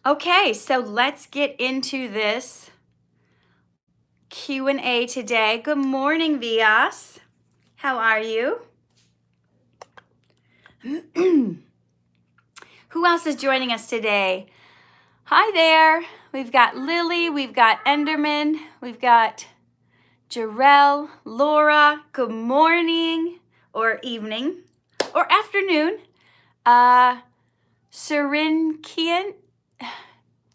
Okay, so let's get into this Q&A today. Good morning, Vias. How are you? Who else is joining us today? Hi there. We've got Lily, we've got Enderman, we've got Jarell, Laura. Good morning or evening or afternoon. Syrinkian,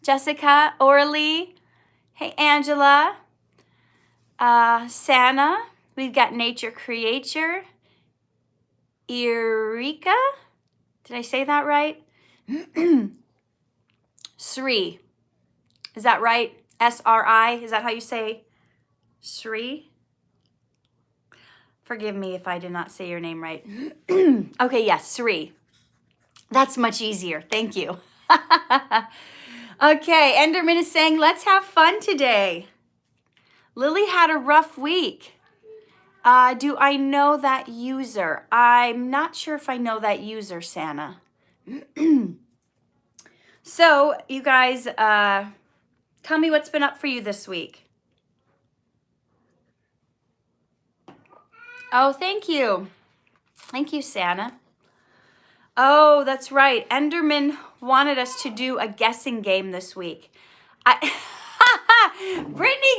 Jessica, Orly. Hey, Angela. Sana. We've got Nature Creature. Eureka. Did I say that right? Sri. Is that right? S-R-I. Is that how you say Sri? Forgive me if I did not say your name right. Okay, yes, Sri. That's much easier. Thank you. Okay, Enderman is saying, let's have fun today. Lily had a rough week. Do I know that user? I'm not sure if I know that user, Santa. So, you guys, tell me what's been up for you this week. Oh, thank you. Thank you, Santa. Oh, that's right. Enderman wanted us to do a guessing game this week. Brittany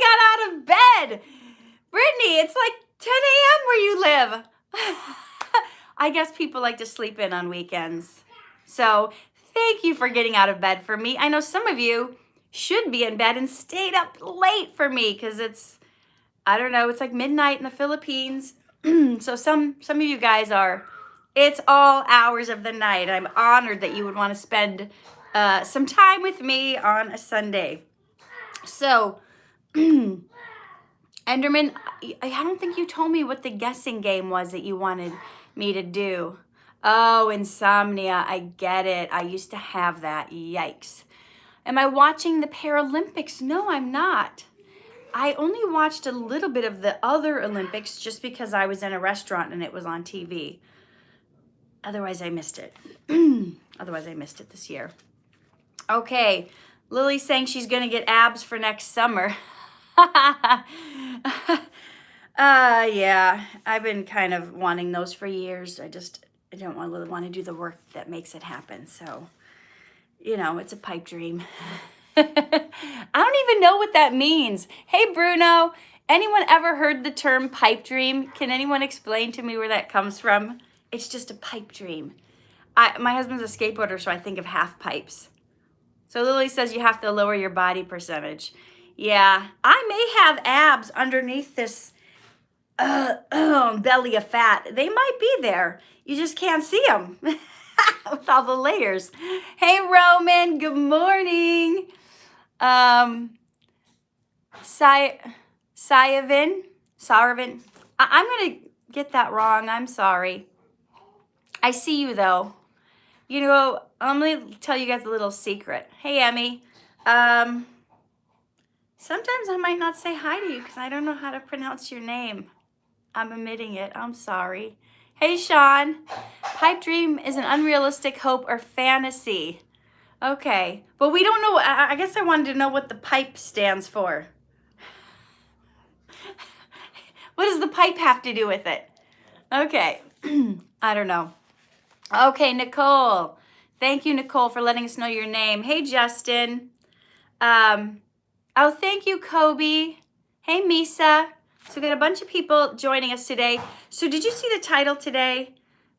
got out of bed. Brittany, it's like 10 a.m. where you live. I guess people like to sleep in on weekends. So thank you for getting out of bed for me. I know some of you should be in bed and stayed up late for me because it's, I don't know, it's like midnight in the Philippines. So some of you guys are, it's all hours of the night. I'm honored that you would want to spend some time with me on a Sunday. So, Enderman, I don't think you told me what the guessing game was that you wanted me to do. Oh, insomnia. I get it. I used to have that. Yikes. Am I watching the Paralympics? No, I'm not. I only watched a little bit of the other Olympics just because I was in a restaurant and it was on TV. Otherwise, I missed it. Otherwise, I missed it this year. Okay, Lily's saying she's going to get abs for next summer. Yeah, I've been kind of wanting those for years. I don't really want to do the work that makes it happen. So, you know, it's a pipe dream. I don't even know what that means. Hey, Bruno, anyone ever heard the term pipe dream? Can anyone explain to me where that comes from? It's just a pipe dream. My husband's a skateboarder, so I think of half pipes. So Lily says you have to lower your body percentage. Yeah, I may have abs underneath this belly of fat. They might be there. You just can't see them with all the layers. Hey, Roman, good morning. Sayavin. I'm going to get that wrong. I'm sorry. I see you, though. You know, I'm going to tell you guys a little secret. Hey, Emmy. Sometimes I might not say hi to you because I don't know how to pronounce your name. I'm omitting it. I'm sorry. Hey, Sean. Pipe dream is an unrealistic hope or fantasy. Okay. But we don't know. I guess I wanted to know what the pipe stands for. What does the pipe have to do with it? Okay. I don't know. Okay, Nicole. Thank you, Nicole, for letting us know your name. Hey, Justin. Oh, thank you, Kobe. Hey, Misa. So we got a bunch of people joining us today. So did you see the title today?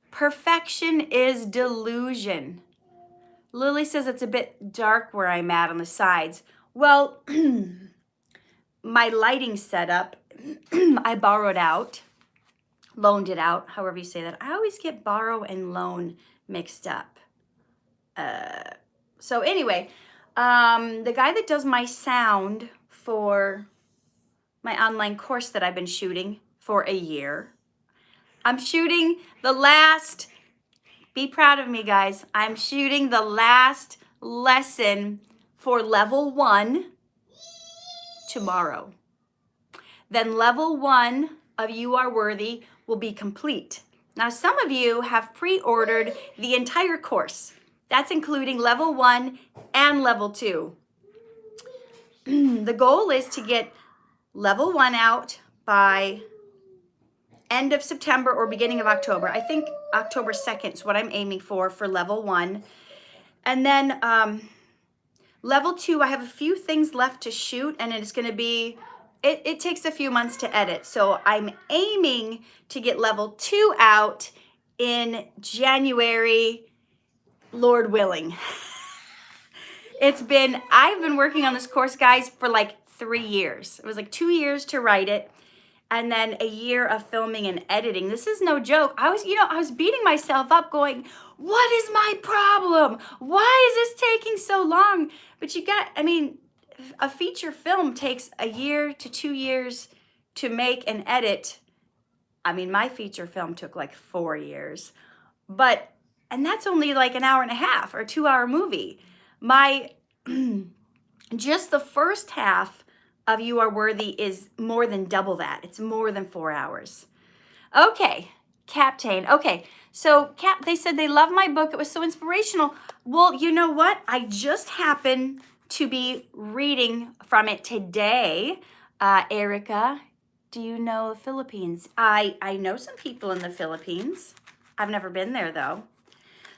Perfection is delusion. Lily says it's a bit dark where I'm at on the sides. Well, my lighting setup, I borrowed out, loaned it out, however you say that. I always get borrow and loan mixed up. So anyway, the guy that does my sound for my online course that I've been shooting for a year, I'm shooting the last, be proud of me, guys. I'm shooting the last lesson for level 1 tomorrow. Then level 1 of You Are Worthy will be complete. Now, some of you have pre-ordered the entire course. That's including level 1 and level 2. The goal is to get level 1 out by end of September or beginning of October. I think October 2nd is what I'm aiming for level 1. And then level 2, I have a few things left to shoot, and it's going to be, it takes a few months to edit. So I'm aiming to get level 2 out in January, Lord willing. I've been working on this course, guys, for like 3 years. It was like 2 years to write it, and then a year of filming and editing. This is no joke. I was beating myself up going, what is my problem? Why is this taking so long? But a feature film takes a year to 2 years to make and edit. My feature film took like 4 years, and that's only like an hour and a half or 2-hour movie. Just the first half of You Are Worthy is more than double that. It's more than 4 hours. Okay, Captain. Okay, so they said they love my book. It was so inspirational. Well, you know what? I just happened to be reading from it today. Erica, do you know the Philippines? I know some people in the Philippines. I've never been there though.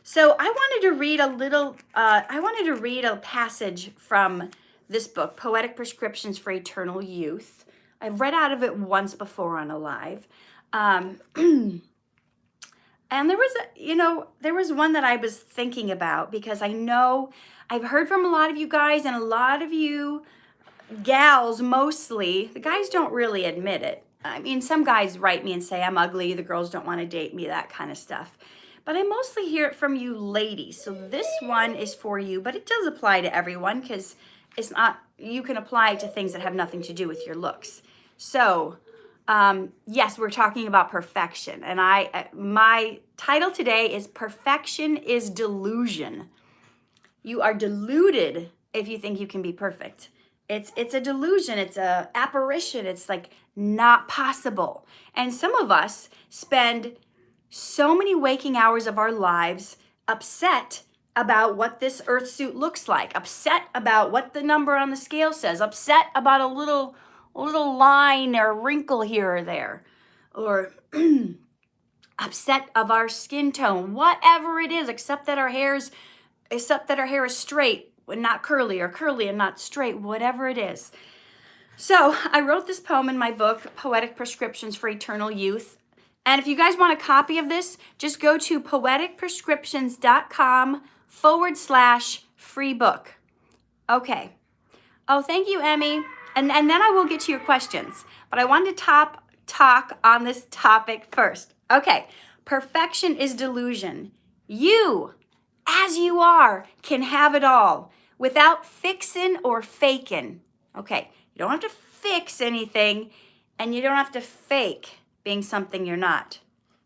So I wanted to read a passage from this book, Poetic Prescriptions for Eternal Youth. I've read out of it once before on a live. And there was one that I was thinking about because I know I've heard from a lot of you guys and a lot of you gals mostly. The guys don't really admit it. Some guys write me and say I'm ugly, the girls don't want to date me, that kind of stuff. But I mostly hear it from you ladies. So this one is for you, but it does apply to everyone because you can apply it to things that have nothing to do with your looks. So, yes, we're talking about perfection. And my title today is Perfection is Delusion. You are deluded if you think you can be perfect. It's a delusion. It's a apparition. It's like not possible. And some of us spend so many waking hours of our lives upset about what this earth suit looks like, upset about what the number on the scale says, upset about a little line or wrinkle here or there, or upset of our skin tone, whatever it is, except that our hair is straight and not curly, or curly and not straight, whatever it is. So I wrote this poem in my book, Poetic Prescriptions for Eternal Youth. And if you guys want a copy of this, just go to poeticprescriptions.com/free book. Okay. Oh, thank you, Emmy. And then I will get to your questions. But I wanted to talk on this topic first. Okay. Perfection is delusion. You, as you are, can have it all without fixin' or fakin'. Okay. You don't have to fix anything, and you don't have to fake being something you're not.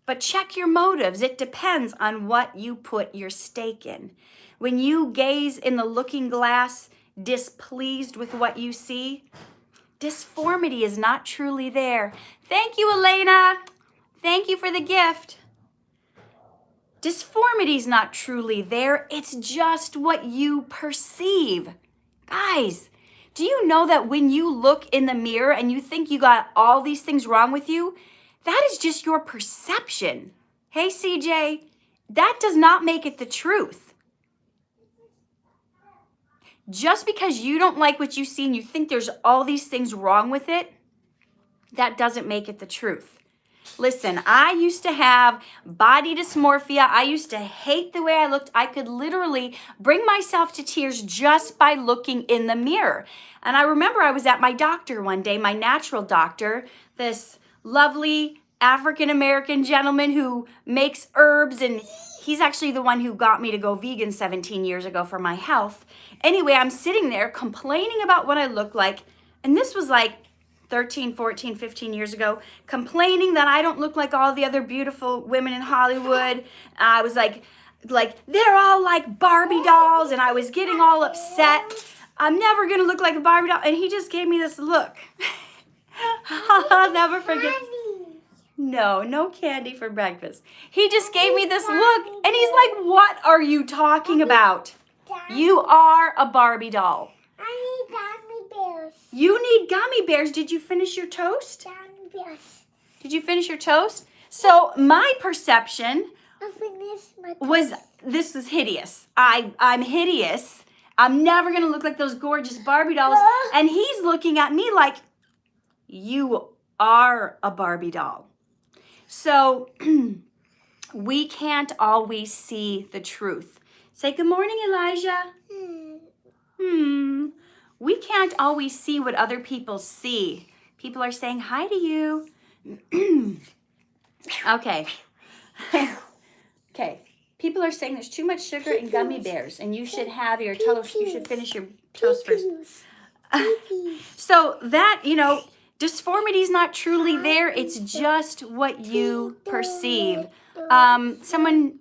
But check your motives. It depends on what you put your stake in. When you gaze in the looking glass, displeased with what you see, disformity is not truly there. Thank you, Elena. Thank you for the gift. Disformity is not truly there. It's just what you perceive. Guys, do you know that when you look in the mirror and you think you got all these things wrong with you, that is just your perception. Hey, CJ, that does not make it the truth. Just because you don't like what you see and you think there's all these things wrong with it, that doesn't make it the truth. Listen, I used to have body dysmorphia. I used to hate the way I looked. I could literally bring myself to tears just by looking in the mirror. And I remember I was at my doctor one day, my natural doctor, this lovely African-American gentleman who makes herbs, and he's actually the one who got me to go vegan 17 years ago for my health. Anyway, I'm sitting there complaining about what I look like, and this was like 13, 14, 15 years ago, complaining that I don't look like all the other beautiful women in Hollywood. I was like they're all like Barbie dolls, and I was getting all upset. I'm never gonna look like a Barbie doll, and he just gave me this look. I'll never forget. No, no candy for breakfast. He just gave me this look, and he's like, what are you talking about? You are a Barbie doll. I need gummy bears. You need gummy bears. Did you finish your toast? Gummy bears. Did you finish your toast? So my perception I finished my toast. was this is hideous. I'm hideous. I'm never going to look like those gorgeous Barbie dolls. And he's looking at me like, you are a Barbie doll. So we can't always see the truth. Say good morning, Elijah. We can't always see what other people see. People are saying hi to you. Okay. Okay. People are saying there's too much sugar in gummy bears, and you should have your toast. You should finish your toast first. So that, dysphoria is not truly there. It's just what you perceive. Someone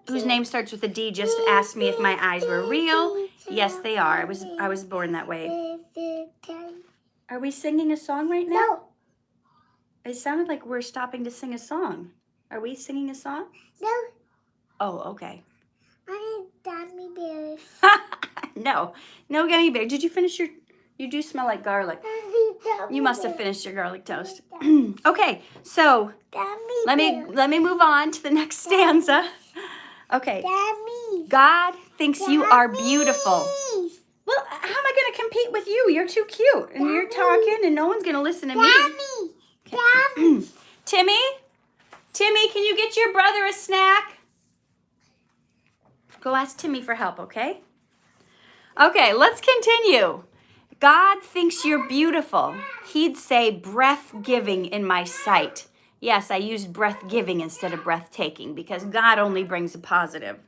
whose name starts with a D just asked me if my eyes were real. Yes, they are. I was born that way. Are we singing a song right now? No. It sounded like we're stopping to sing a song. Are we singing a song? No. Oh, okay. I need gummy bears. No gummy bear. Did you finish your? You do smell like garlic. You must have finished your garlic toast. Okay, so let me move on to the next stanza. Okay. God thinks you are beautiful. Well, how am I going to compete with you? You're too cute, and you're talking, and no one's going to listen to me. Okay. Timmy, can you get your brother a snack? Go ask Timmy for help, okay? Okay, let's continue. God thinks you're beautiful. He'd say breath-giving in my sight. Yes, I used breath-giving instead of breathtaking because God only brings a positive.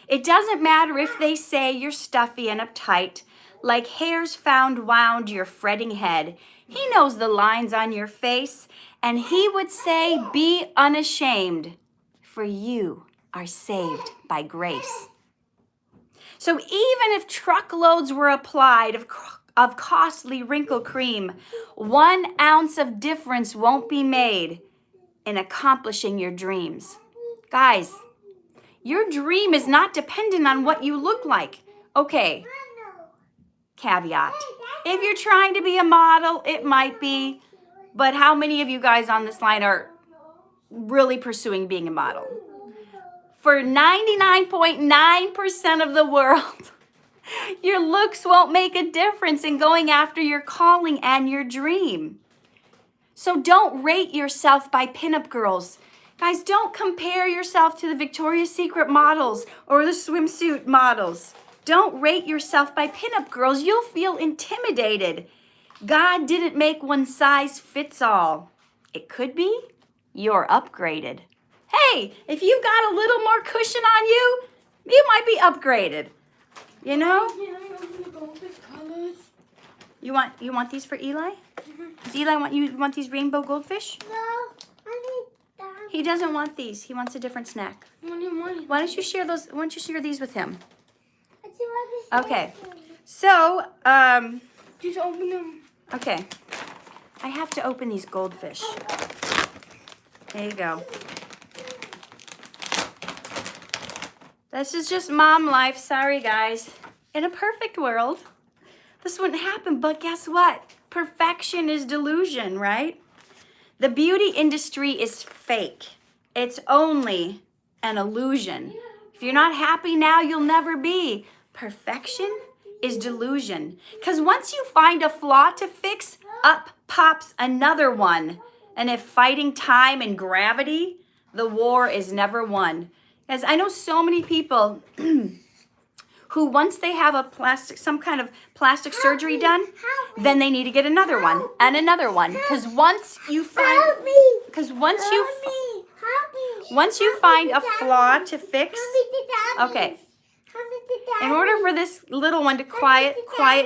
It doesn't matter if they say you're stuffy and uptight, like hairs found wound your fretting head. He knows the lines on your face, and he would say, be unashamed, for you are saved by grace. So even if truckloads were applied of costly wrinkle cream, 1 ounce of difference won't be made in accomplishing your dreams. Guys, your dream is not dependent on what you look like. Okay, caveat. If you're trying to be a model, it might be. But how many of you guys on this line are really pursuing being a model? For 99.9% of the world, your looks won't make a difference in going after your calling and your dream. So don't rate yourself by pinup girls. Guys, don't compare yourself to the Victoria's Secret models or the swimsuit models. Don't rate yourself by pinup girls. You'll feel intimidated. God didn't make one size fits all. It could be you're upgraded. Hey, if you've got a little more cushion on you, you might be upgraded. You know? You want these for Eli? Does Eli want these rainbow goldfish? No, I need that. He doesn't want these. He wants a different snack. Why don't you share those? Why don't you share these with him? Okay. So, just open them. Okay. I have to open these goldfish. There you go. This is just mom life. Sorry, guys. In a perfect world, this wouldn't happen. But guess what? Perfection is delusion, right? The beauty industry is fake. It's only an illusion. If you're not happy now, you'll never be. Perfection is delusion. Because once you find a flaw to fix, up pops another one. And if fighting time and gravity, the war is never won. As I know so many people who once they have some kind of plastic surgery done, then they need to get another one and another one. Because once you find a flaw to fix, okay. In order for this little one to quiet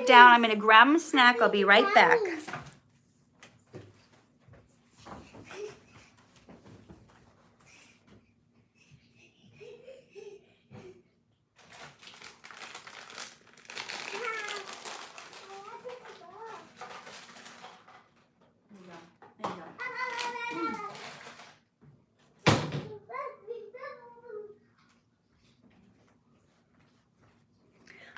down, I'm going to grab him a snack. I'll be right back.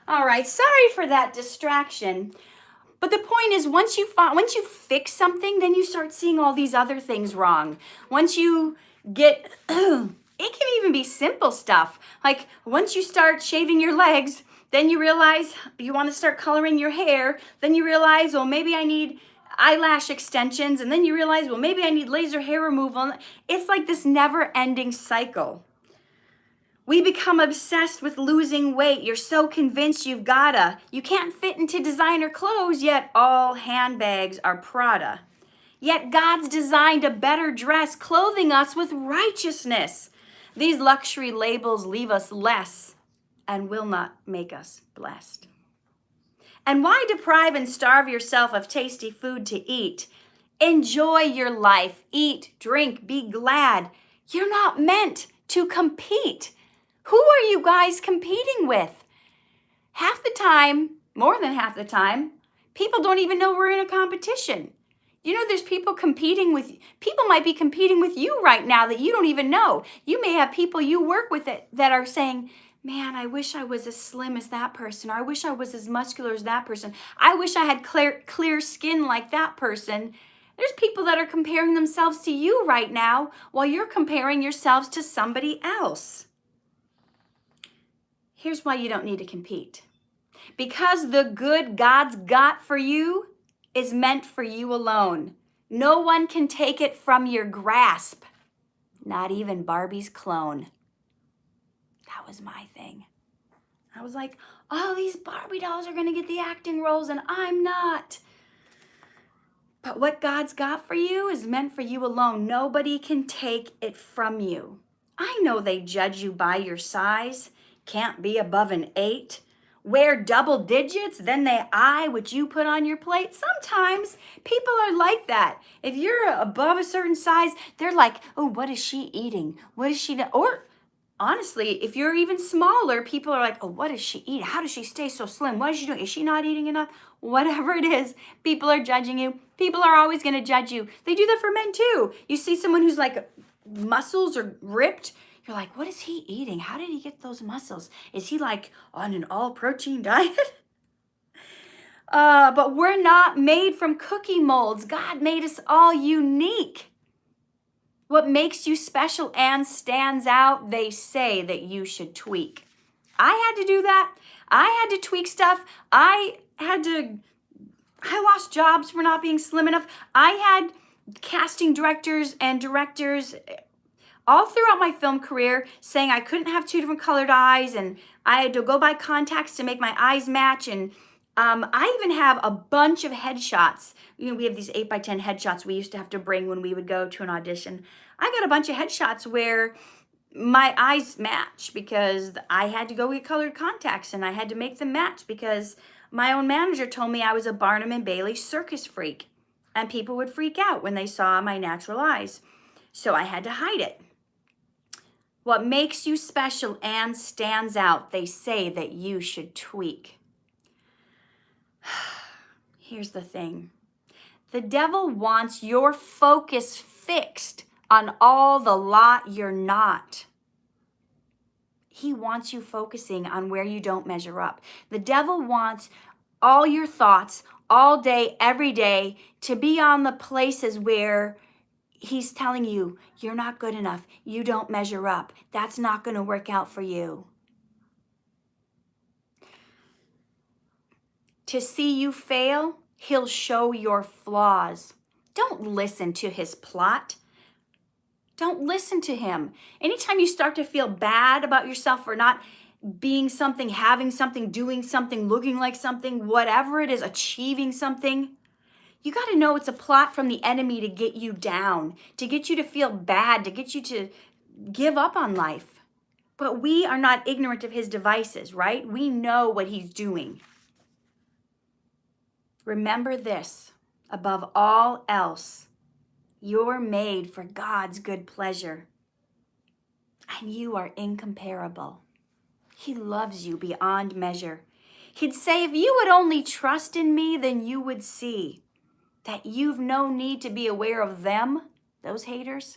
All right, sorry for that distraction. But the point is, once you fix something, then you start seeing all these other things wrong. Once you get, it can even be simple stuff. Like once you start shaving your legs, then you realize you want to start coloring your hair. Then you realize, well, maybe I need eyelash extensions. And then you realize, well, maybe I need laser hair removal. It's like this never-ending cycle. We become obsessed with losing weight. You're so convinced you've gotta. You can't fit into designer clothes, yet all handbags are Prada. Yet God's designed a better dress, clothing us with righteousness. These luxury labels leave us less and will not make us blessed. And why deprive and starve yourself of tasty food to eat? Enjoy your life. Eat, drink, be glad. You're not meant to compete. Who are you guys competing with? Half the time, more than half the time, people don't even know we're in a competition. You know, there's people might be competing with you right now that you don't even know. You may have people you work with that are saying, man, I wish I was as slim as that person, or I wish I was as muscular as that person. I wish I had clear skin like that person. There's people that are comparing themselves to you right now while you're comparing yourselves to somebody else. Here's why you don't need to compete. Because the good God's got for you is meant for you alone. No one can take it from your grasp, not even Barbie's clone. That was my thing. I was like, oh, these Barbie dolls are going to get the acting roles and I'm not. But what God's got for you is meant for you alone. Nobody can take it from you. I know they judge you by your size. Can't be above an 8. Wear double digits, then they eye what you put on your plate. Sometimes people are like that. If you're above a certain size, they're like, oh, what is she eating? What is she, or honestly, if you're even smaller, people are like, oh, what is she eating? How does she stay so slim? What is she doing? Is she not eating enough? Whatever it is, people are judging you. People are always going to judge you. They do that for men too. You see someone who's like muscles or ripped, you're like, what is he eating? How did he get those muscles? Is he like on an all-protein diet? But we're not made from cookie molds. God made us all unique. What makes you special and stands out, they say that you should tweak. I had to do that. I had to tweak stuff. I lost jobs for not being slim enough. I had casting directors and directors all throughout my film career saying I couldn't have 2 different colored eyes and I had to go buy contacts to make my eyes match. And I even have a bunch of headshots. You know, we have these 8x10 headshots we used to have to bring when we would go to an audition. I got a bunch of headshots where my eyes match because I had to go get colored contacts and I had to make them match because my own manager told me I was a Barnum and Bailey circus freak and people would freak out when they saw my natural eyes. So I had to hide it. What makes you special and stands out, they say that you should tweak. Here's the thing. The devil wants your focus fixed on all the lot you're not. He wants you focusing on where you don't measure up. The devil wants all your thoughts all day, every day, to be on the places where he's telling you, you're not good enough. You don't measure up. That's not going to work out for you. To see you fail, he'll show your flaws. Don't listen to his plot. Don't listen to him. Anytime you start to feel bad about yourself for not being something, having something, doing something, looking like something, whatever it is, achieving something, you got to know it's a plot from the enemy to get you down, to get you to feel bad, to get you to give up on life. But we are not ignorant of his devices, right? We know what he's doing. Remember this, above all else, you're made for God's good pleasure. And you are incomparable. He loves you beyond measure. He'd say, if you would only trust in me, then you would see that you've no need to be aware of them, those haters,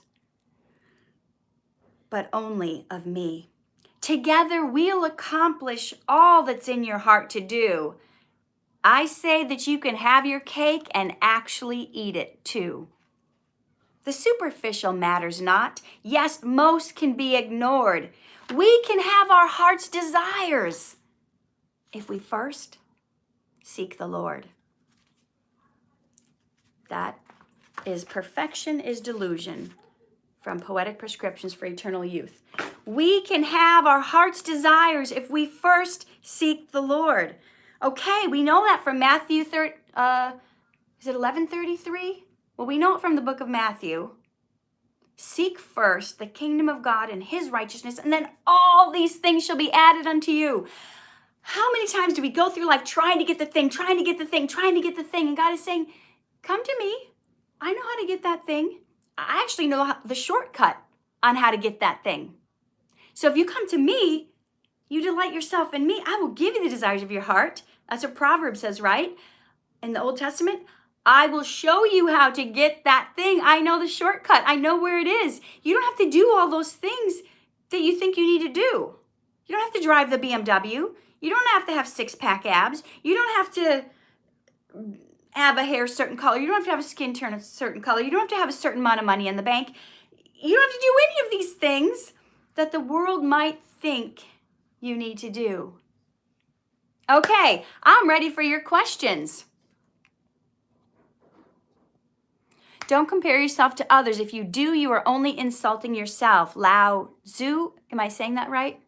but only of me. Together we'll accomplish all that's in your heart to do. I say that you can have your cake and actually eat it too. The superficial matters not. Yes, most can be ignored. We can have our heart's desires if we first seek the Lord. That is Perfection is Delusion from Poetic Prescriptions for Eternal Youth. We can have our heart's desires if we first seek the Lord. Okay, we know that from Matthew, is it 11:33? Well, we know it from the book of Matthew. Seek first the kingdom of God and his righteousness, and then all these things shall be added unto you. How many times do we go through life trying to get the thing, trying to get the thing, trying to get the thing, and God is saying, come to me. I know how to get that thing. I actually know the shortcut on how to get that thing. So if you come to me, you delight yourself in me, I will give you the desires of your heart. That's what Proverbs says, right? In the Old Testament, I will show you how to get that thing. I know the shortcut. I know where it is. You don't have to do all those things that you think you need to do. You don't have to drive the BMW. You don't have to have six-pack abs. You don't have to have a hair a certain color. You don't have to have a skin tone a certain color. You don't have to have a certain amount of money in the bank. You don't have to do any of these things that the world might think you need to do. Okay, I'm ready for your questions. Don't compare yourself to others. If you do, you are only insulting yourself. Lao Tzu, am I saying that right?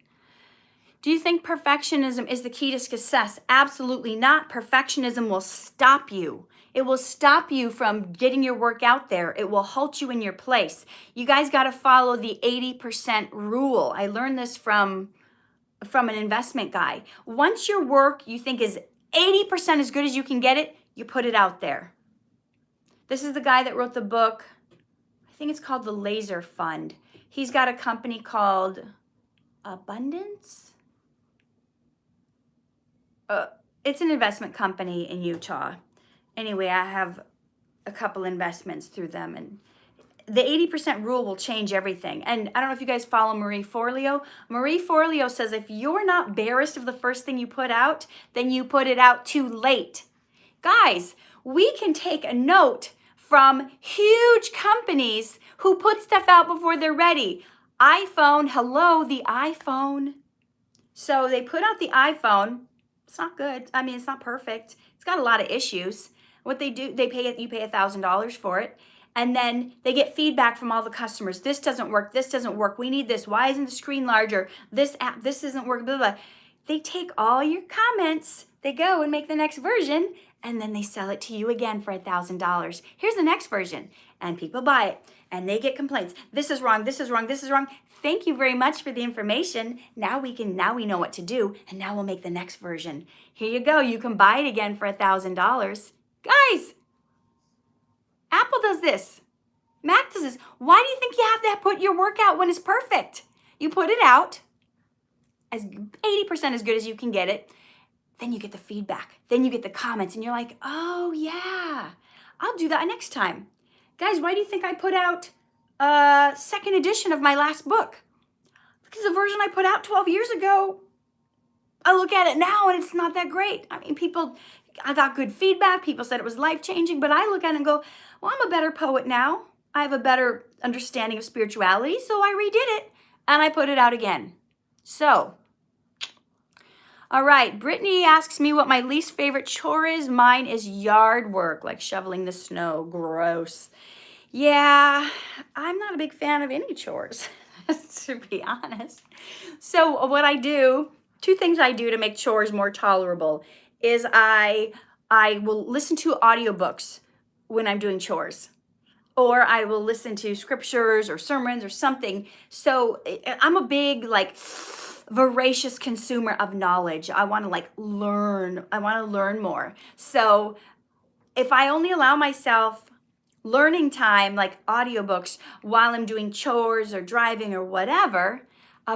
Do you think perfectionism is the key to success? Absolutely not. Perfectionism will stop you. It will stop you from getting your work out there. It will halt you in your place. You guys got to follow the 80% rule. I learned this from an investment guy. Once your work you think is 80% as good as you can get it, you put it out there. This is the guy that wrote the book, I think it's called The Laser Fund. He's got a company called Abundance. It's an investment company in Utah. Anyway, I have a couple investments through them, and the 80% rule will change everything. And I don't know if you guys follow Marie Forleo. Marie Forleo says if you're not embarrassed of the first thing you put out, then you put it out too late. Guys, we can take a note from huge companies who put stuff out before they're ready. iPhone, hello, the iPhone. So they put out the iPhone. It's not good. I mean, it's not perfect. It's got a lot of issues. What they do, you pay $1,000 for it. And then they get feedback from all the customers. This doesn't work. This doesn't work. We need this. Why isn't the screen larger? This app, this isn't working, blah, blah, blah. They take all your comments, they go and make the next version, and then they sell it to you again for $1,000. Here's the next version. And people buy it, and they get complaints. This is wrong, this is wrong, this is wrong. Thank you very much for the information. Now we know what to do, and now we'll make the next version. Here you go. You can buy it again for $1,000. Guys, Apple does this. Mac does this. Why do you think you have to put your work out when it's perfect? You put it out as 80% as good as you can get it. Then you get the feedback. Then you get the comments, and you're like, oh yeah, I'll do that next time. Guys, why do you think I put out a second edition of my last book? Because the version I put out 12 years ago, I look at it now and it's not that great. I mean, I got good feedback. People said it was life-changing, but I look at it and go, well, I'm a better poet now. I have a better understanding of spirituality, so I redid it and I put it out again. So, all right, Brittany asks me what my least favorite chore is. Mine is yard work, like shoveling the snow. Gross. Yeah, I'm not a big fan of any chores, to be honest. So what I do, two things I do to make chores more tolerable is I will listen to audiobooks when I'm doing chores. Or I will listen to scriptures or sermons or something. So I'm a big, voracious consumer of knowledge. I want to learn. I want to learn more. So if I only allow myself learning time, like audiobooks, while I'm doing chores or driving or whatever,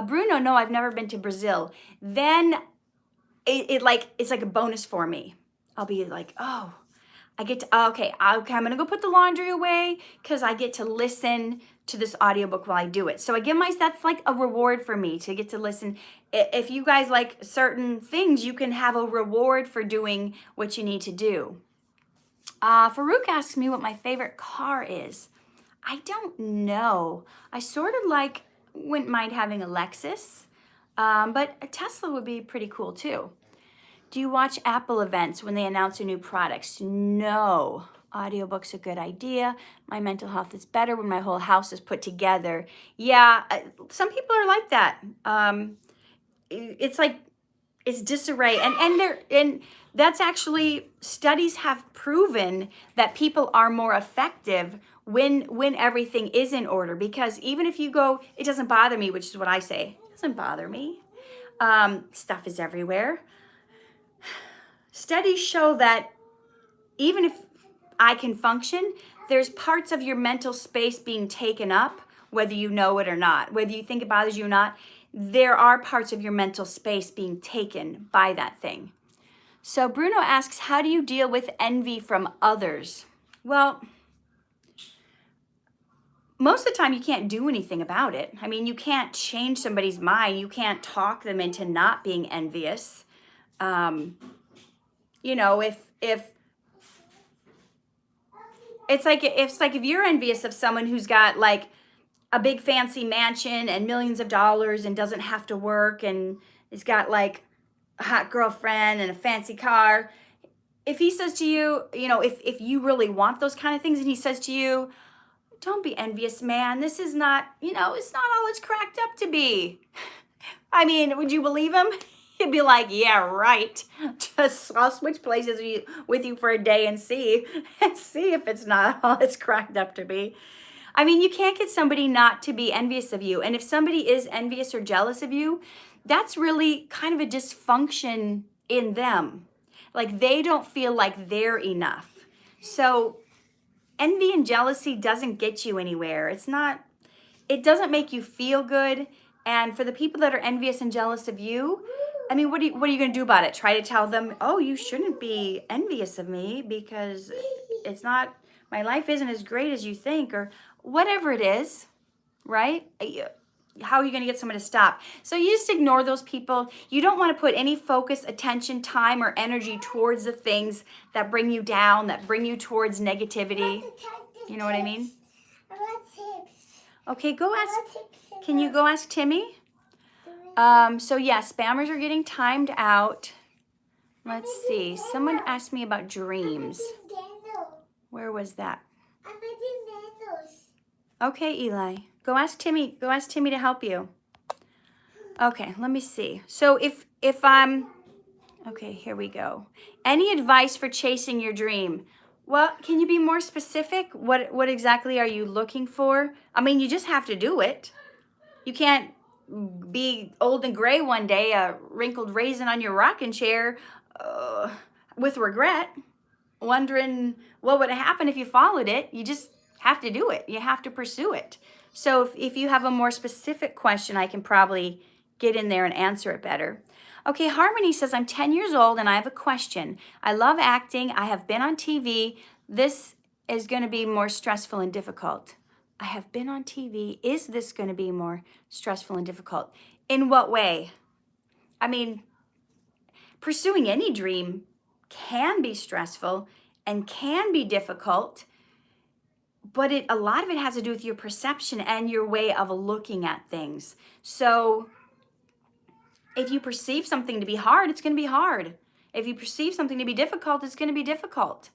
Bruno, no, I've never been to Brazil. Then it's like a bonus for me. I'll be like, oh, I get to, okay, I'm gonna go put the laundry away because I get to listen to this audiobook while I do it. So I give myself, that's like a reward for me to get to listen. If you guys like certain things, you can have a reward for doing what you need to do. Farouk asks me what my favorite car is. I don't know. I sort of wouldn't mind having a Lexus, but a Tesla would be pretty cool too. Do you watch Apple events when they announce their new products? No. Audiobook's a good idea. My mental health is better when my whole house is put together. Yeah, some people are like that. It's like it's disarray, and that's actually, studies have proven that people are more effective when everything is in order, because even if you go, it doesn't bother me, which is what I say, it doesn't bother me. Stuff is everywhere. Studies show that even if I can function, there's parts of your mental space being taken up, whether you know it or not, whether you think it bothers you or not. There are parts of your mental space being taken by that thing. So Bruno asks, how do you deal with envy from others? Well, most of the time you can't do anything about it. I mean, you can't change somebody's mind. You can't talk them into not being envious. You know, if it's like if you're envious of someone who's got like a big fancy mansion and millions of dollars and doesn't have to work and has got like a hot girlfriend and a fancy car, if he says to you, you know, if you really want those kind of things and he says to you, don't be envious, man, this is not, you know, it's not all it's cracked up to be. I mean, would you believe him? He'd be like, yeah, right. I'll switch places with you for a day and see if it's not all it's cracked up to be. I mean, you can't get somebody not to be envious of you. And if somebody is envious or jealous of you, that's really kind of a dysfunction in them. Like they don't feel like they're enough. So envy and jealousy doesn't get you anywhere. It doesn't make you feel good. And for the people that are envious and jealous of you, I mean, what are you going to do about it? Try to tell them, oh, you shouldn't be envious of me because it's not, my life isn't as great as you think, or whatever it is, right? How are you going to get someone to stop? So you just ignore those people. You don't want to put any focus, attention, time, or energy towards the things that bring you down, that bring you towards negativity. You know what I mean? I want tips. Okay, go ask. I want tips. Can you go ask Timmy? So yeah, spammers are getting timed out. Let's see. Someone asked me about dreams. Where was that? I'm making nails. Okay, Eli. Go ask Timmy. Go ask Timmy to help you. Okay, let me see. So if I'm okay, here we go. Any advice for chasing your dream? Well, can you be more specific? What exactly are you looking for? I mean, you just have to do it. You can't be old and gray one day, a wrinkled raisin on your rocking chair with regret, wondering what would happen if you followed it. You just have to do it. You have to pursue it. So if you have a more specific question, I can probably get in there and answer it better. Okay, Harmony says, I'm 10 years old and I have a question. I love acting. I have been on TV. This is going to be more stressful and difficult. I have been on TV. Is this going to be more stressful and difficult? In what way? I mean, pursuing any dream can be stressful and can be difficult, but a lot of it has to do with your perception and your way of looking at things. So if you perceive something to be hard, it's going to be hard. If you perceive something to be difficult, it's going to be difficult.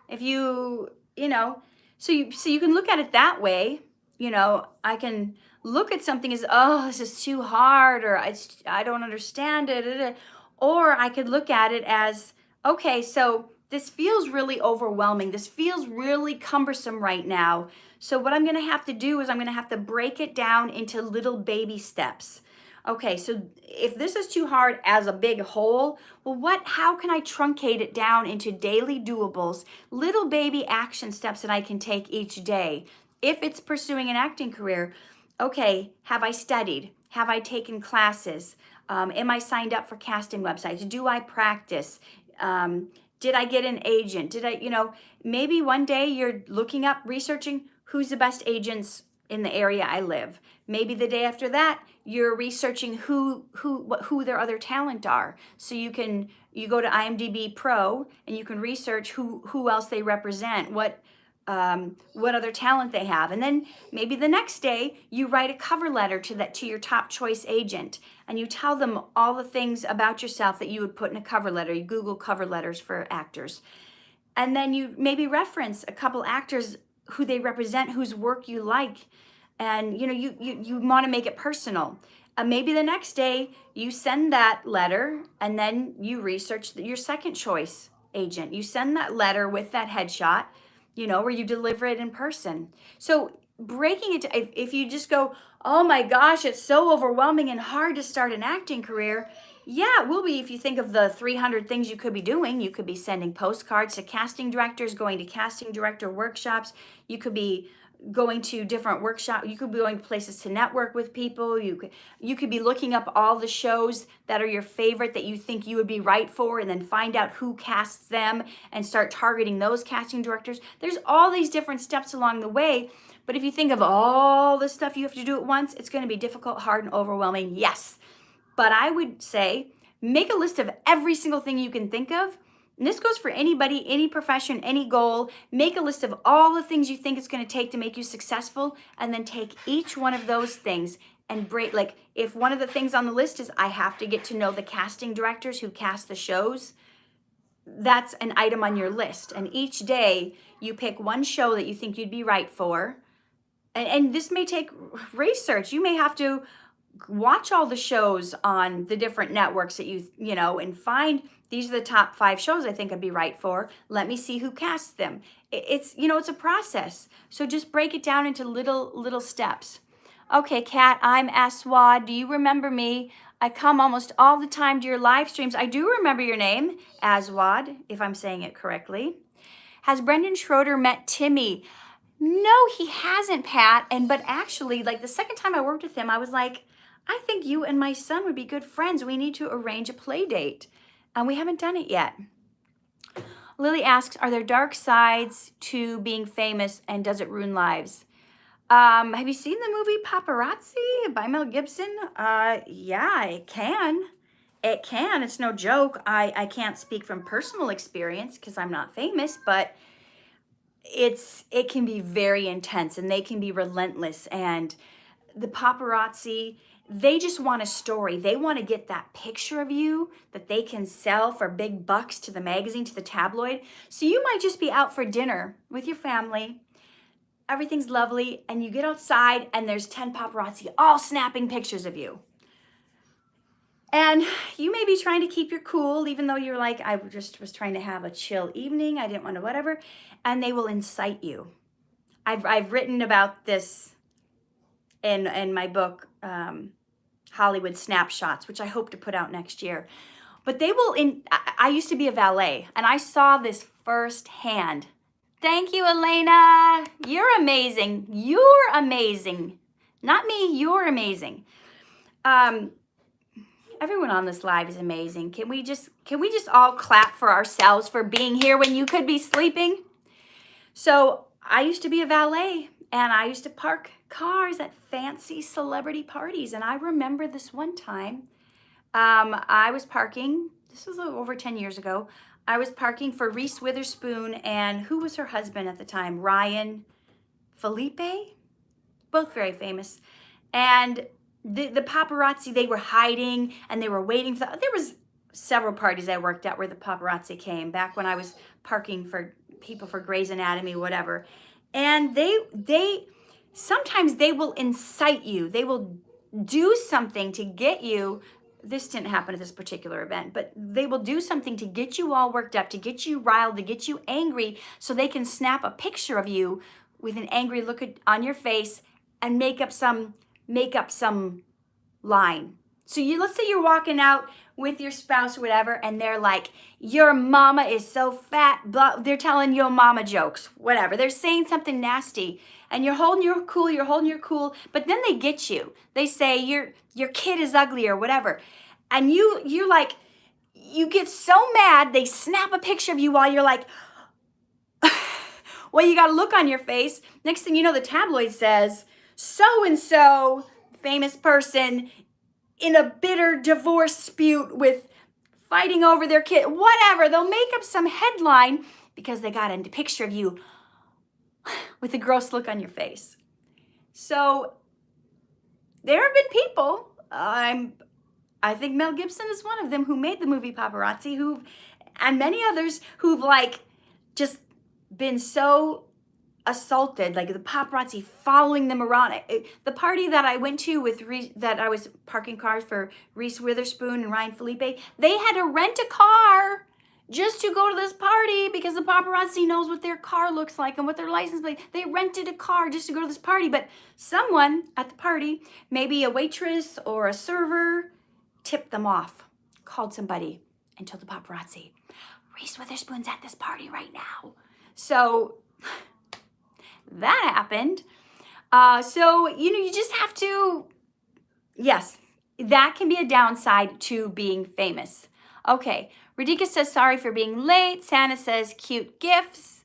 If you know, so you can look at it that way. You know, I can look at something as, oh, this is too hard, or I don't understand it. Or I could look at it as, okay, so this feels really overwhelming. This feels really cumbersome right now. So what I'm going to have to do is I'm going to have to break it down into little baby steps. Okay, so if this is too hard as a big whole, well, how can I truncate it down into daily doables, little baby action steps that I can take each day? If it's pursuing an acting career, okay, have I studied? Have I taken classes? Am I signed up for casting websites? Do I practice? Did I get an agent? Did I, maybe one day you're looking up, researching who's the best agents in the area I live. Maybe the day after that, you're researching who their other talent are. So you go to IMDb Pro and you can research who else they represent, what other talent they have. And then maybe the next day you write a cover letter to your top choice agent, and you tell them all the things about yourself that you would put in a cover letter. You Google cover letters for actors. And then you maybe reference a couple actors who they represent, whose work you like. And you want to make it personal. Maybe the next day you send that letter, and then you research your second choice agent. You send that letter with that headshot, where you deliver it in person. So breaking it, if you just go, oh my gosh, it's so overwhelming and hard to start an acting career. Yeah, it will be if you think of the 300 things you could be doing. You could be sending postcards to casting directors, going to casting director workshops. You could be going to different workshops. You could be going to places to network with people. You could be looking up all the shows that are your favorite that you think you would be right for, and then find out who casts them and start targeting those casting directors. There's all these different steps along the way. But if you think of all the stuff you have to do at once, it's going to be difficult, hard, and overwhelming. Yes. But I would say make a list of every single thing you can think of. And this goes for anybody, any profession, any goal. Make a list of all the things you think it's going to take to make you successful, and then take each one of those things and break. Like, if one of the things on the list is I have to get to know the casting directors who cast the shows, that's an item on your list. And each day you pick one show that you think you'd be right for. And this may take research. You may have to watch all the shows on the different networks that and find, these are the top 5 shows I think I'd be right for. Let me see who casts them. It's a process. So just break it down into little steps. Okay, Kat, I'm Aswad. Do you remember me? I come almost all the time to your live streams. I do remember your name, Aswad, if I'm saying it correctly. Has Brendan Schroeder met Timmy? No, he hasn't, Pat. But actually, like, the second time I worked with him, I was like, I think you and my son would be good friends. We need to arrange a play date. And we haven't done it yet. Lily asks, are there dark sides to being famous, and does it ruin lives? Have you seen the movie Paparazzi by Mel Gibson? Yeah, it can. It can. It's no joke. I can't speak from personal experience because I'm not famous, but it can be very intense, and they can be relentless. And the paparazzi, they just want a story. They want to get that picture of you that they can sell for big bucks to the magazine, to the tabloid. So you might just be out for dinner with your family. Everything's lovely, and you get outside and there's 10 paparazzi all snapping pictures of you. And you may be trying to keep your cool, even though you're like, I just was trying to have a chill evening. I didn't want to whatever. And they will incite you. I've written about this in my book, Hollywood Snapshots, which I hope to put out next year. But they will, I used to be a valet, and I saw this firsthand. Thank you, Elena. You're amazing. You're amazing. Not me, you're amazing. Everyone on this live is amazing. Can we just all clap for ourselves for being here when you could be sleeping? So I used to be a valet, and I used to park cars at fancy celebrity parties. And I remember this one time, I was parking, this was over 10 years ago, I was parking for Reese Witherspoon and who was her husband at the time? Ryan Felipe? Both very famous. And the paparazzi, they were hiding and they were waiting for, there was several parties I worked at where the paparazzi came back when I was parking for people for Grey's Anatomy, whatever. And sometimes they will incite you. They will do something to get you. This didn't happen at this particular event, but they will do something to get you all worked up, to get you riled, to get you angry, so they can snap a picture of you with an angry look on your face and make up some line. So let's say you're walking out with your spouse or whatever, and they're like, your mama is so fat, blah, they're telling your mama jokes, whatever. They're saying something nasty, and you're holding your cool, but then they get you. They say your kid is ugly or whatever. And you're like, you get so mad, they snap a picture of you while you're like, well, you got a look on your face. Next thing you know, the tabloid says, so-and-so famous person in a bitter divorce dispute with fighting over their kid, whatever. They'll make up some headline because they got a picture of you with a gross look on your face. So there have been people, I think Mel Gibson is one of them, who made the movie Paparazzi, and many others who've like just been so assaulted, like the paparazzi following them around. The party that I went to with that I was parking cars for Reese Witherspoon and Ryan Felipe, they had to rent a car just to go to this party because the paparazzi knows what their car looks like and what their license plate. They rented a car just to go to this party, but someone at the party, maybe a waitress or a server, tipped them off, called somebody and told the paparazzi, Reese Witherspoon's at this party right now. So that happened. So, you just have to, yes, that can be a downside to being famous. Okay, Radhika says, sorry for being late. Santa says, cute gifts.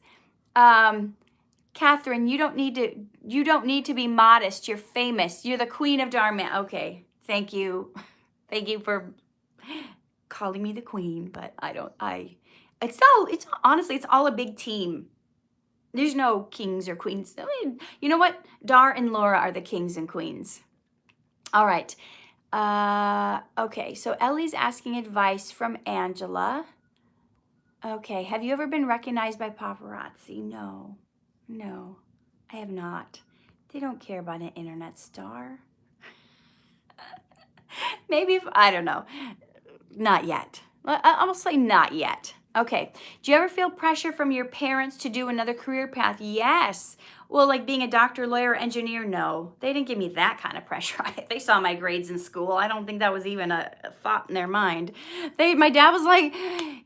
Katherine, you don't need to be modest. You're famous. You're the queen of Dharma. Okay, thank you. Thank you for calling me the queen, but honestly, it's all a big team. There's no kings or queens. I mean, you know what? Dar and Laura are the kings and queens. All right. Okay, so Ellie's asking advice from Angela. Okay, have you ever been recognized by paparazzi? No, I have not. They don't care about an internet star. Maybe, I don't know. Not yet. I'll say not yet. Okay. Do you ever feel pressure from your parents to do another career path? Yes. Well, like being a doctor, lawyer, engineer? No. They didn't give me that kind of pressure. They saw my grades in school. I don't think that was even a thought in their mind. My dad was like,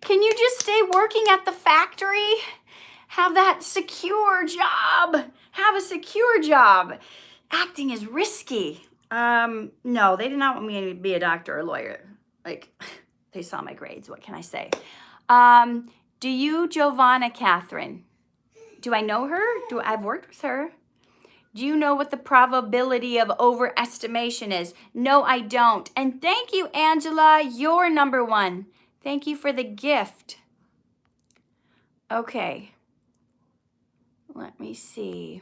can you just stay working at the factory? Have that secure job. Have a secure job. Acting is risky. No, they did not want me to be a doctor or a lawyer. Like, they saw my grades. What can I say? Do you, Giovanna Katherine? Do I know her? I've worked with her. Do you know what the probability of overestimation is? No, I don't. And thank you, Angela. You're number one. Thank you for the gift. Okay. Let me see.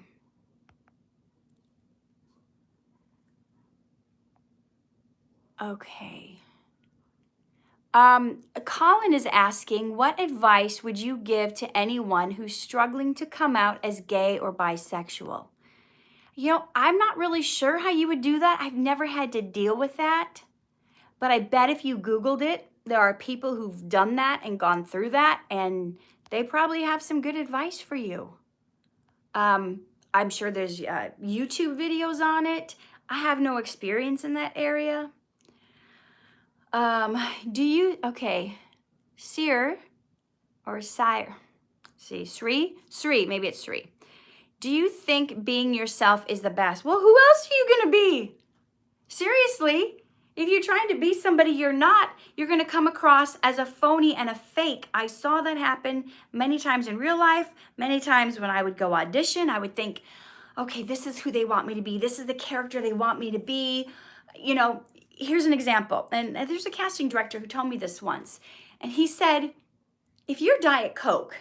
Okay. Colin is asking, what advice would you give to anyone who's struggling to come out as gay or bisexual? I'm not really sure how you would do that. I've never had to deal with that. But I bet if you Googled it, there are people who've done that and gone through that, and they probably have some good advice for you. I'm sure there's YouTube videos on it. I have no experience in that area. Seer or Sire, see, Sri, maybe it's Sri. Do you think being yourself is the best? Well, who else are you gonna be? Seriously, if you're trying to be somebody you're not, you're gonna come across as a phony and a fake. I saw that happen many times in real life, many times when I would go audition, I would think, okay, this is who they want me to be. This is the character they want me to be. Here's an example, and there's a casting director who told me this once, and he said, if you're Diet Coke,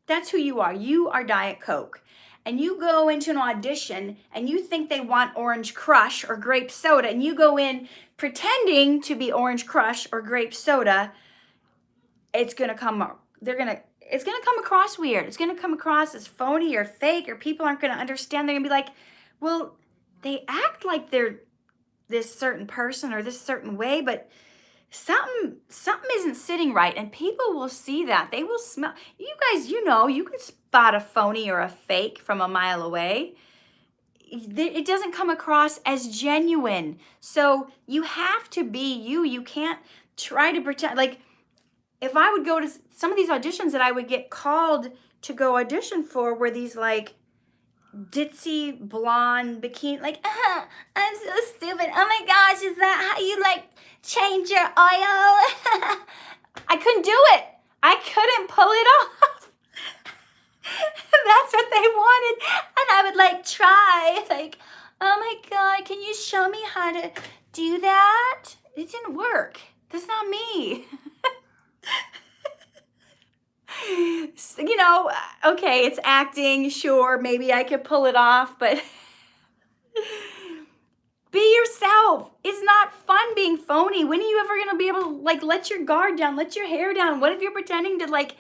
that's who you are. You are Diet Coke, and you go into an audition, and you think they want Orange Crush or grape soda, and you go in pretending to be Orange Crush or grape soda, it's gonna come across weird. It's gonna come across as phony or fake, or people aren't gonna understand. They're gonna be like, well, they act like they're this certain person or this certain way, but something isn't sitting right, and people will see that. They will smell. You guys, you can spot a phony or a fake from a mile away. It doesn't come across as genuine. So you have to be you. You can't try to pretend. Like, if I would go to some of these auditions that I would get called to go audition for were these like ditzy blonde bikini, like, I'm so stupid. Oh my gosh, is that how you like change your oil? I couldn't do it. I couldn't pull it off. That's what they wanted. And I would like try, like, oh my God, can you show me how to do that? It didn't work. That's not me. You know, okay, it's acting, sure, maybe I could pull it off, but be yourself. It's not fun being phony. When are you ever gonna be able to like let your guard down, let your hair down? What if you're pretending to like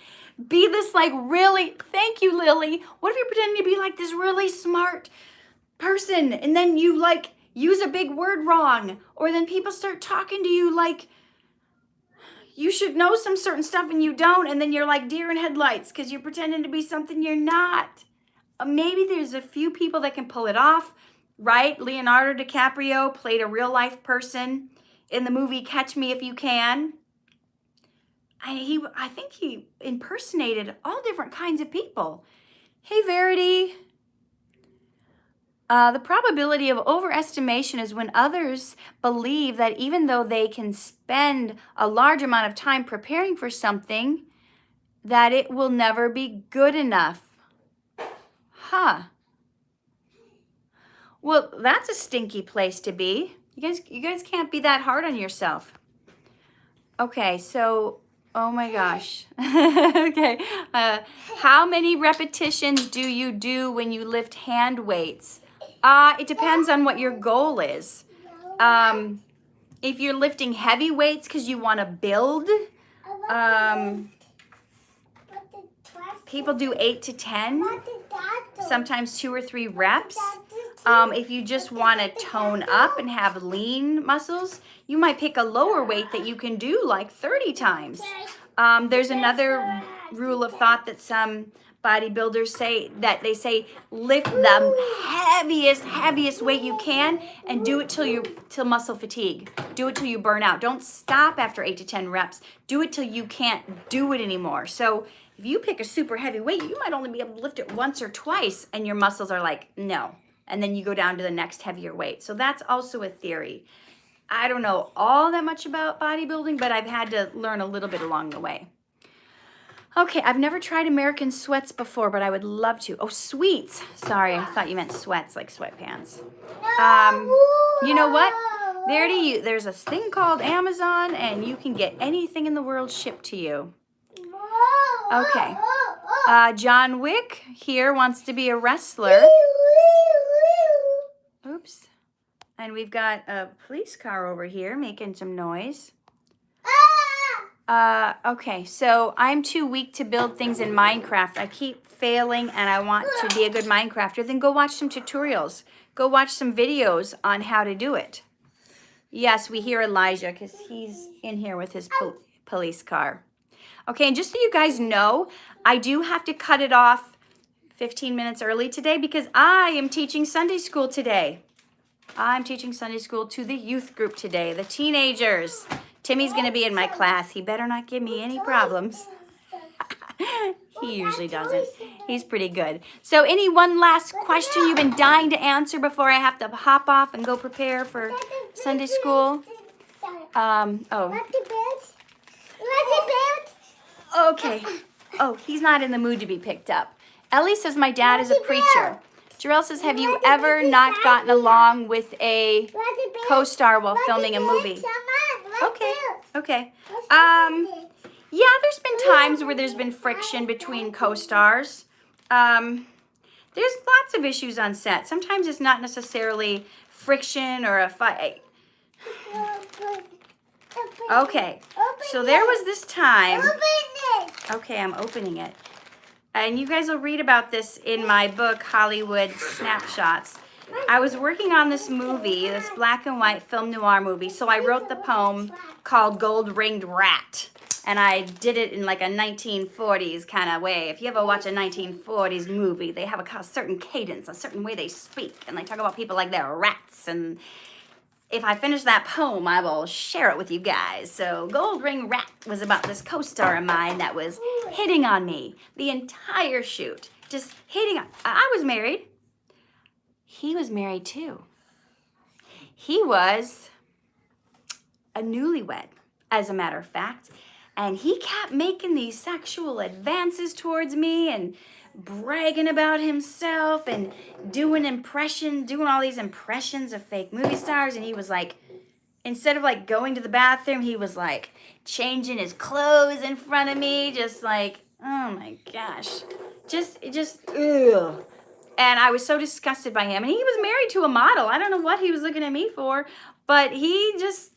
be this like really, thank you, Lily. What if you're pretending to be like this really smart person and then you like use a big word wrong, or then people start talking to you like you should know some certain stuff and you don't, and then you're like deer in headlights because you're pretending to be something you're not. Maybe there's a few people that can pull it off, right? Leonardo DiCaprio played a real life person in the movie Catch Me If You Can. I think he impersonated all different kinds of people. Hey, Verity. The probability of overestimation is when others believe that even though they can spend a large amount of time preparing for something, that it will never be good enough. Huh. Well, that's a stinky place to be. You guys can't be that hard on yourself. Okay, so, oh my gosh. Okay. How many repetitions do you do when you lift hand weights? It depends on what your goal is. If you're lifting heavy weights because you want to build, people do 8 to 10, sometimes 2 or 3 reps. If you just want to tone up and have lean muscles, you might pick a lower weight that you can do like 30 times. There's another rule of thought that some bodybuilders say, that they say lift the heaviest weight you can and do it till muscle fatigue. Do it till you burn out. Don't stop after 8 to 10 reps. Do it till you can't do it anymore. So if you pick a super heavy weight, you might only be able to lift it once or twice and your muscles are like, no. And then you go down to the next heavier weight. So that's also a theory. I don't know all that much about bodybuilding, but I've had to learn a little bit along the way. Okay, I've never tried American sweats before, but I would love to. Oh, sweets. Sorry, I thought you meant sweats, like sweatpants. You know what? There's a thing called Amazon, and you can get anything in the world shipped to you. Okay. John Wick here wants to be a wrestler. Oops. And we've got a police car over here making some noise. Okay, so I'm too weak to build things in Minecraft. I keep failing and I want to be a good Minecrafter. Then go watch some tutorials. Go watch some videos on how to do it. Yes, we hear Elijah because he's in here with his police car. Okay, and just so you guys know, I do have to cut it off 15 minutes early today because I am teaching Sunday school today. I'm teaching Sunday school to the youth group today, the teenagers. Timmy's going to be in my class. He better not give me any problems. He usually doesn't. He's pretty good. So any one last question you've been dying to answer before I have to hop off and go prepare for Sunday school? Okay. Oh, he's not in the mood to be picked up. Ellie says my dad is a preacher. Jarrell says, have you ever not gotten along with a co-star while filming a movie? Okay. Yeah, there's been times where there's been friction between co-stars. There's lots of issues on set. Sometimes it's not necessarily friction or a fight. Okay, so there was this time. Okay, I'm opening it. And you guys will read about this in my book, Hollywood Snapshots. I was working on this movie, this black and white film noir movie, so I wrote the poem called Gold Ringed Rat. And I did it in like a 1940s kind of way. If you ever watch a 1940s movie, they have a certain cadence, a certain way they speak. And they talk about people like they're rats. And if I finish that poem, I will share it with you guys. So Gold Ring Rat was about this co-star of mine that was hitting on me the entire shoot. Just hitting on. I was married. He was married too. He was a newlywed, as a matter of fact. And he kept making these sexual advances towards me and bragging about himself and doing all these impressions of fake movie stars. And he was like, instead of like going to the bathroom, he was like changing his clothes in front of me, just like, oh my gosh, just ugh. And I was so disgusted by him. And he was married to a model. I don't know what he was looking at me for, but he just,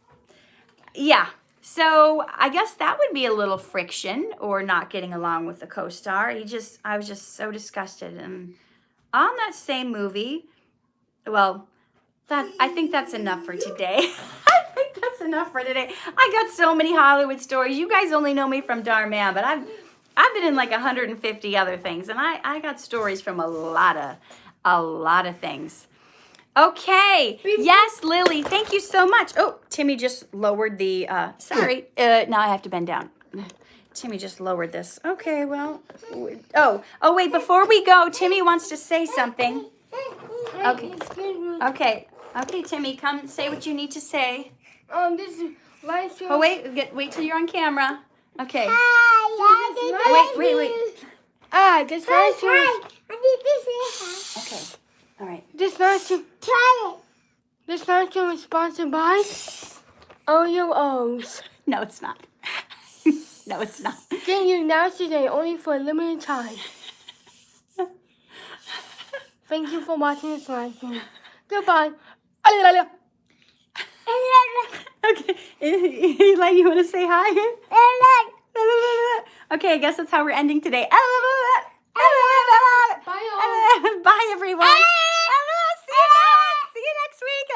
yeah. So I guess that would be a little friction or not getting along with the co-star. I was just so disgusted. And on that same movie, well, I think that's enough for today. I think that's enough for today. I got so many Hollywood stories. You guys only know me from Darman, but I've been in like 150 other things, and I got stories from a lot of things. Okay. Yes, Lily. Thank you so much. Oh, Timmy just lowered the, sorry. Now I have to bend down. Timmy just lowered this. Okay, well. Oh, wait, before we go, Timmy wants to say something. Okay. Okay, Timmy, come say what you need to say. This is live stream. Oh, wait till you're on camera. Okay. Hi. Wait. This live stream. I need to say Okay. All right. This live stream. hi. Try it. This live stream is sponsored by OUOs. No, it's not. No, it's not. Getting you now today, only for a limited time. Thank you for watching this live stream. Goodbye. Okay. Eli, you want to say hi? Okay, I guess that's how we're ending today. Bye, all. Bye, everyone. See you next week.